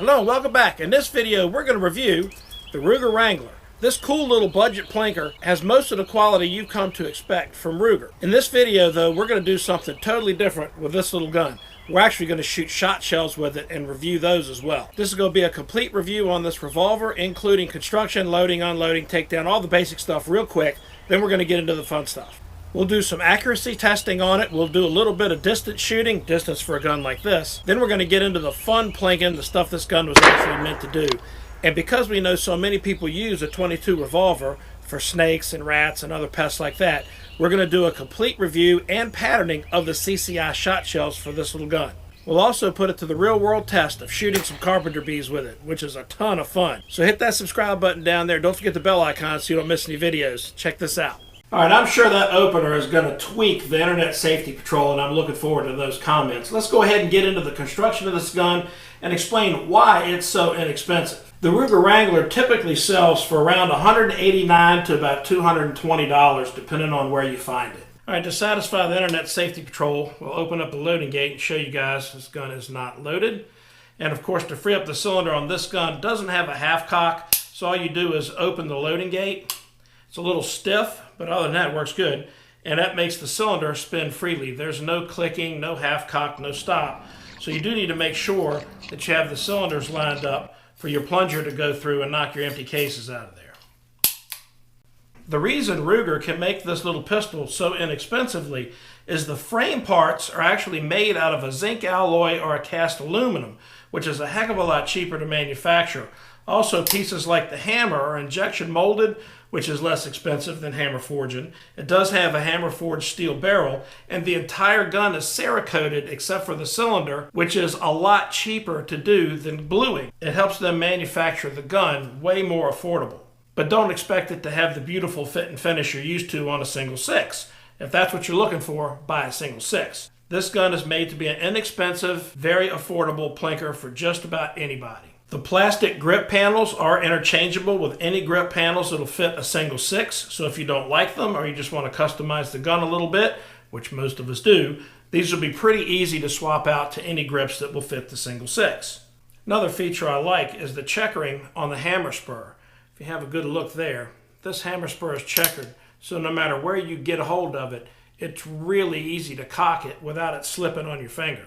Hello and welcome back. In this video we're going to review the Ruger Wrangler. This cool little budget plinker has most of the quality you've come to expect from Ruger. In this video though, we're going to do something totally different with this little gun. We're actually going to shoot shot shells with it and review those as well. This is going to be a complete review on this revolver, including construction, loading, unloading, takedown, all the basic stuff real quick. Then we're going to get into the fun stuff. We'll do some accuracy testing on it. We'll do a little bit of distance shooting, distance for a gun like this. Then we're going to get into the fun plinking, the stuff this gun was actually meant to do. And because we know so many people use a .22 revolver for snakes and rats and other pests like that, we're going to do a complete review and patterning of the CCI shot shells for this little gun. We'll also put it to the real world test of shooting some carpenter bees with it, which is a ton of fun. So hit that subscribe button down there. Don't forget the bell icon so you don't miss any videos. Check this out. Alright, I'm sure that opener is going to tweak the Internet Safety Patrol, and I'm looking forward to those comments. Let's go ahead and get into the construction of this gun and explain why it's so inexpensive. The Ruger Wrangler typically sells for around $189 to about $220, depending on where you find it. Alright, to satisfy the Internet Safety Patrol, we'll open up the loading gate and show you guys this gun is not loaded. And of course, to free up the cylinder on this gun, it doesn't have a half cock, so all you do is open the loading gate. It's a little stiff, but other than that, it works good. And that makes the cylinder spin freely. There's no clicking, no half cock, no stop. So you do need to make sure that you have the cylinders lined up for your plunger to go through and knock your empty cases out of there. The reason Ruger can make this little pistol so inexpensively is the frame parts are actually made out of a zinc alloy or a cast aluminum, which is a heck of a lot cheaper to manufacture. Also, pieces like the hammer are injection molded, which is less expensive than hammer forging. It does have a hammer forged steel barrel, and the entire gun is Cerakoted except for the cylinder, which is a lot cheaper to do than bluing. It helps them manufacture the gun way more affordable. But don't expect it to have the beautiful fit and finish you're used to on a single 6. If that's what you're looking for, buy a single 6. This gun is made to be an inexpensive, very affordable plinker for just about anybody. The plastic grip panels are interchangeable with any grip panels that'll fit a single 6. So if you don't like them or you just want to customize the gun a little bit, which most of us do, these will be pretty easy to swap out to any grips that will fit the single 6. Another feature I like is the checkering on the hammer spur. If you have a good look there, this hammer spur is checkered, so no matter where you get a hold of it, it's really easy to cock it without it slipping on your finger.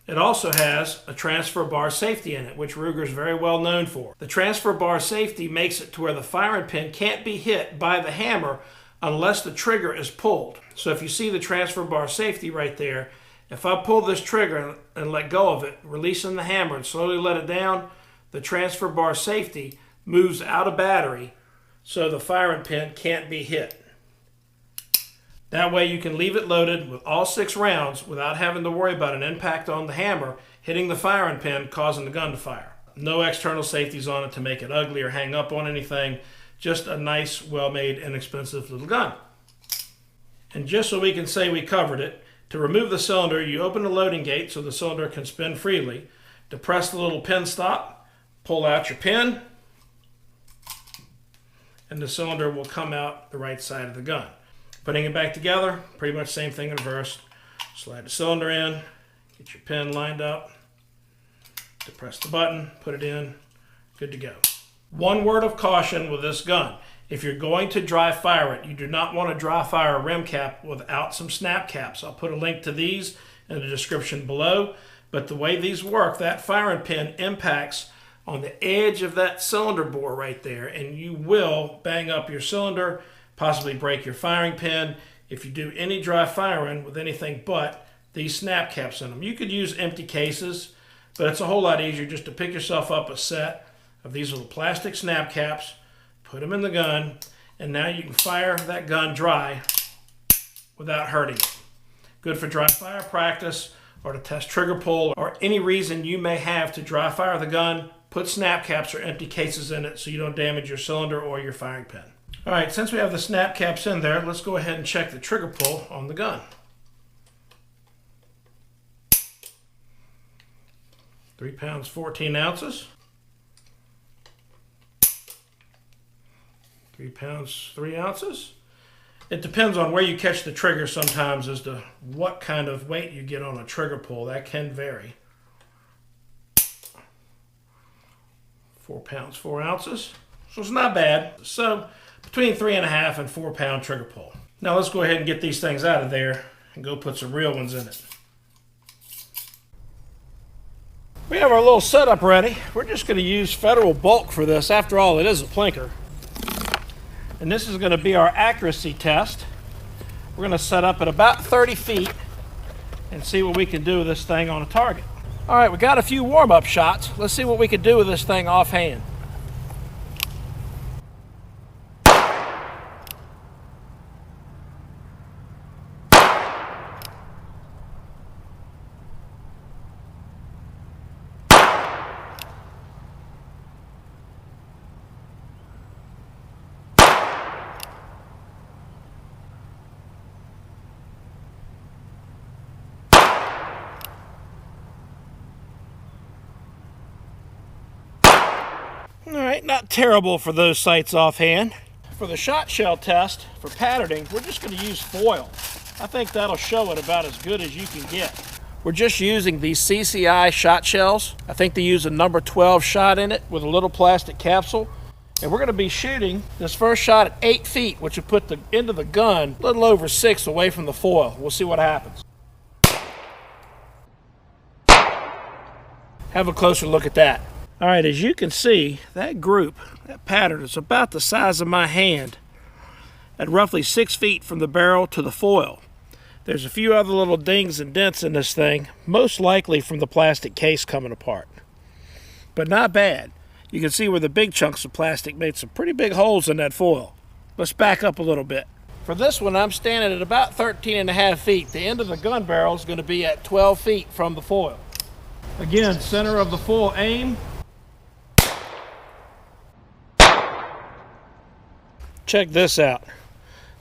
It also has a transfer bar safety in it, which Ruger is very well known for. The transfer bar safety makes it to where the firing pin can't be hit by the hammer unless the trigger is pulled. So if you see the transfer bar safety right there, if I pull this trigger and let go of it, releasing the hammer and slowly let it down, the transfer bar safety moves out of battery so the firing pin can't be hit. That way you can leave it loaded with all 6 rounds without having to worry about an impact on the hammer hitting the firing pin causing the gun to fire. No external safeties on it to make it ugly or hang up on anything. Just a nice, well-made, inexpensive little gun. And just so we can say we covered it, to remove the cylinder, you open the loading gate so the cylinder can spin freely. Depress the little pin stop, pull out your pin, and the cylinder will come out the right side of the gun. Putting it back together, pretty much same thing in reverse. Slide the cylinder in, get your pin lined up, depress the button, put it in, good to go. One word of caution with this gun. If you're going to dry fire it, you do not want to dry fire a rim cap without some snap caps. I'll put a link to these in the description below. But the way these work, that firing pin impacts on the edge of that cylinder bore right there, and you will bang up your cylinder, possibly break your firing pin if you do any dry firing with anything but these snap caps in them. You could use empty cases, but it's a whole lot easier just to pick yourself up a set of these little plastic snap caps, put them in the gun, and now you can fire that gun dry without hurting it. Good for dry fire practice or to test trigger pull or any reason you may have to dry fire the gun. Put snap caps or empty cases in it so you don't damage your cylinder or your firing pin. Alright, since we have the snap caps in there, let's go ahead and check the trigger pull on the gun. 3 pounds, 14 ounces. 3 pounds, 3 ounces. It depends on where you catch the trigger sometimes as to what kind of weight you get on a trigger pull. That can vary. 4 pounds, 4 ounces. So it's not bad. So between 3.5 and 4 pound trigger pull. Now let's go ahead and get these things out of there and go put some real ones in it. We have our little setup ready. We're just going to use Federal bulk for this. After all, it is a plinker. And this is going to be our accuracy test. We're going to set up at about 30 feet and see what we can do with this thing on a target. All right, we got a few warm-up shots. Let's see what we can do with this thing offhand. All right, not terrible for those sights offhand. For the shot shell test, for patterning, we're just going to use foil. I think that'll show it about as good as you can get. We're just using these CCI shot shells. I think they use a number 12 shot in it with a little plastic capsule. And we're going to be shooting this first shot at 8 feet, which will put the end of the gun a little over 6 away from the foil. We'll see what happens. Have a closer look at that. All right, as you can see, that group, that pattern is about the size of my hand at roughly 6 feet from the barrel to the foil. There's a few other little dings and dents in this thing, most likely from the plastic case coming apart. But not bad. You can see where the big chunks of plastic made some pretty big holes in that foil. Let's back up a little bit. For this one, I'm standing at about 13.5 feet. The end of the gun barrel is going to be at 12 feet from the foil. Again, center of the foil aim. Check this out.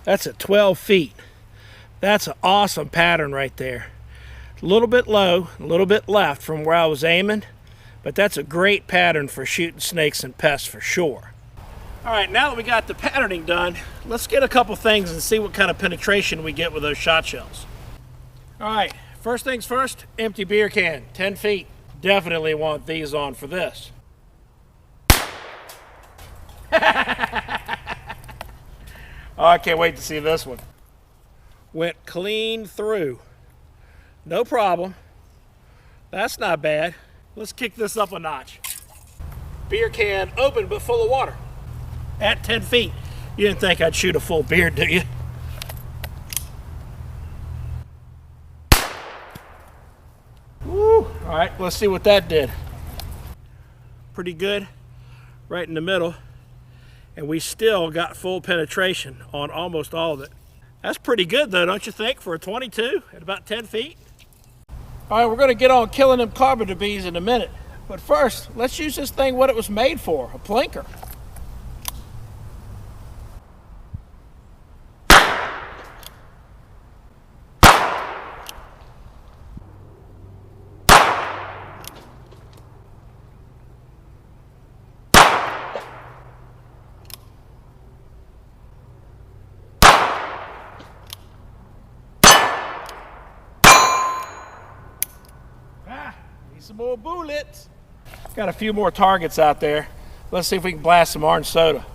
That's at 12 feet. That's an awesome pattern right there. A little bit low, a little bit left from where I was aiming, but that's a great pattern for shooting snakes and pests for sure. All right, now that we got the patterning done, let's get a couple things and see what kind of penetration we get with those shot shells. All right, first things first, empty beer can, 10 feet. Definitely want these on for this. Oh, I can't wait to see this one. Went clean through. No problem. That's not bad. Let's kick this up a notch. Beer can open but full of water. At 10 feet. You didn't think I'd shoot a full beer, do you? Woo! All right, let's see what that did. Pretty good. Right in the middle. And we still got full penetration on almost all of it. That's pretty good though, don't you think, for a 22 at about 10 feet? All right, we're gonna get on killing them carpenter bees in a minute. But first, let's use this thing what it was made for, a plinker. Some more bullets. Got a few more targets out there. Let's see if we can blast some orange soda.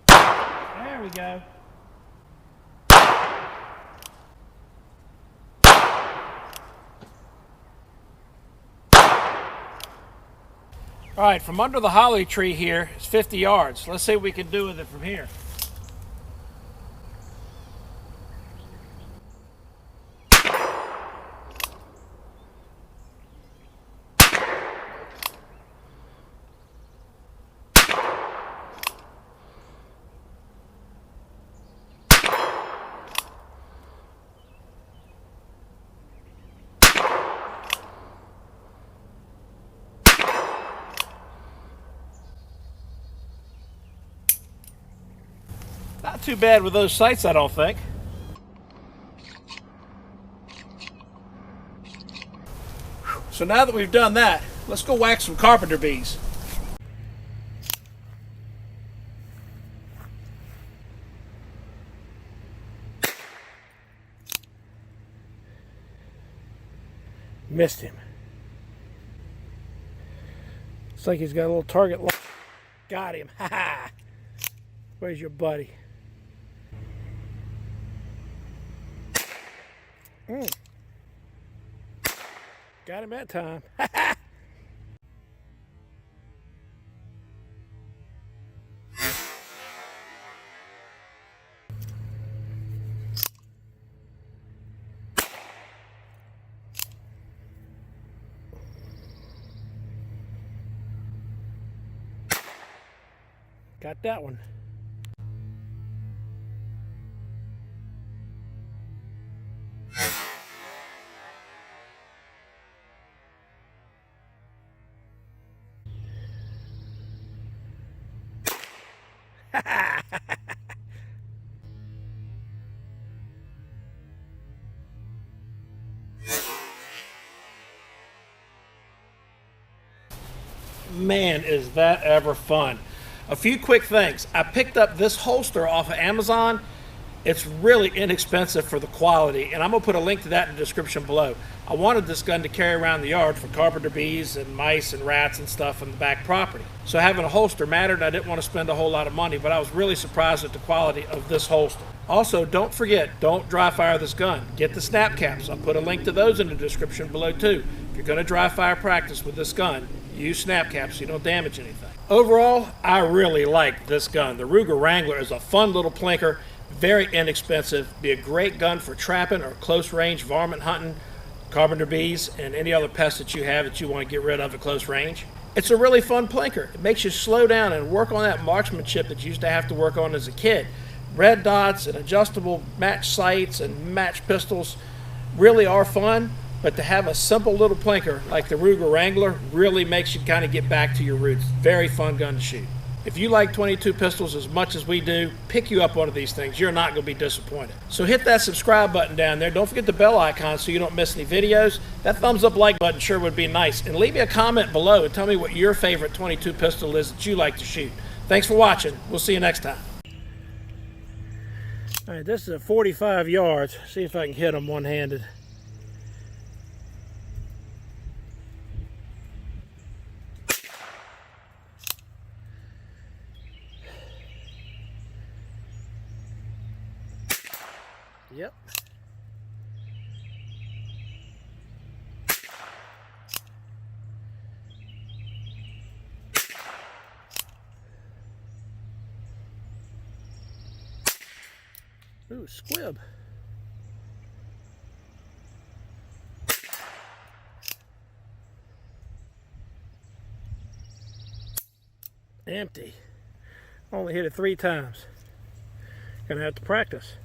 There we go. All right, from under the holly tree here is 50 yards. Let's see what we can do with it from here. Not too bad with those sights, I don't think. So now that we've done that, let's go whack some carpenter bees. Missed him. Looks like he's got a little target. Got him. Ha ha. Where's your buddy? Got him that time. Got that one. Man, is that ever fun. A few quick things. I picked up this holster off of Amazon. It's really inexpensive for the quality, and I'm going to put a link to that in the description below. I wanted this gun to carry around the yard for carpenter bees and mice and rats and stuff in the back property. So having a holster mattered. I didn't want to spend a whole lot of money, but I was really surprised at the quality of this holster. Also, don't forget, don't dry fire this gun. Get the snap caps. I'll put a link to those in the description below too. If you're going to dry fire practice with this gun, use snap caps so you don't damage anything. Overall, I really like this gun. The Ruger Wrangler is a fun little plinker, very inexpensive, be a great gun for trapping or close range varmint hunting, carpenter bees, and any other pests that you have that you want to get rid of at close range. It's a really fun plinker. It makes you slow down and work on that marksmanship that you used to have to work on as a kid. Red dots and adjustable match sights and match pistols really are fun, but to have a simple little plinker like the Ruger Wrangler really makes you kind of get back to your roots. Very fun gun to shoot. If you like 22 pistols as much as we do, pick you up one of these things. You're not going to be disappointed. So hit that subscribe button down there. Don't forget the bell icon so you don't miss any videos. That thumbs up like button sure would be nice. And leave me a comment below and tell me what your favorite 22 pistol is that you like to shoot. Thanks for watching. We'll see you next time. All right, this is at 45 yards. See if I can hit them one-handed. Yep. Ooh, squib. Empty. Only hit it 3 times. Gonna have to practice.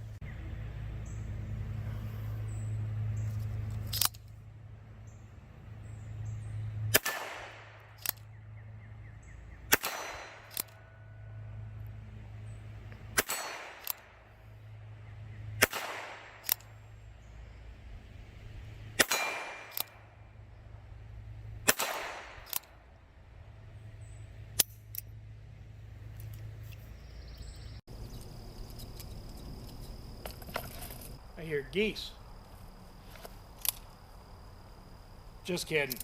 I hear geese. Just kidding.